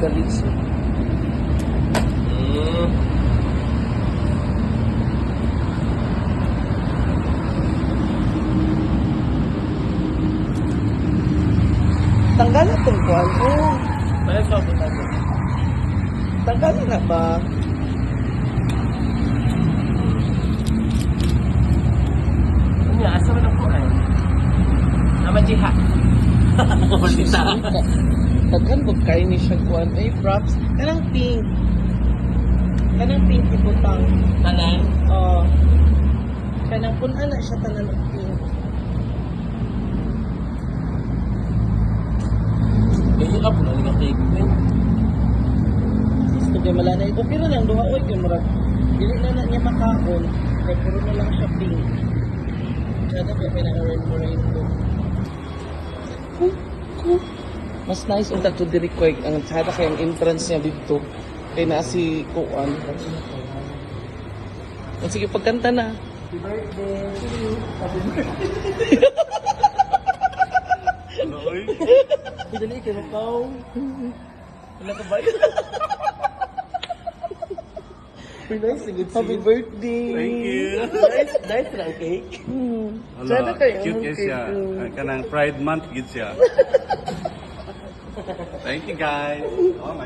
dali. So. Tanggalan itong kuwan. Oh. May sabutan ko. Tanggalan na ba? Ano asa man ako ay? Nama jiha. Taghan ko kayo ni siya kuwan. Ay, props. Kanang pink. Kanang pink ibutang. Tanan. Oo. Kanang punan na siya tanan ng pink. Kaya ka po na nga kay Gwen. Gusto kayo malana ito. Pero lang, duha oy kayo marag. Dili na niya makahon. Kaya puro na lang siya pink. Kaya na kaya pinaka-rainbow. Mas nice unta to diri ko ang sada kay ang entrance niya dito. Kay na si Kuan. O sige pagkanta na. Happy birthday to you. Happy birthday. Dali kayo makaw. Wala ka ba? Happy birthday. Thank you. Nice na ang cake. Sada kayo cute ang kayo siya. cake. Kanang Pride Month gid siya. Thank you guys. Oh my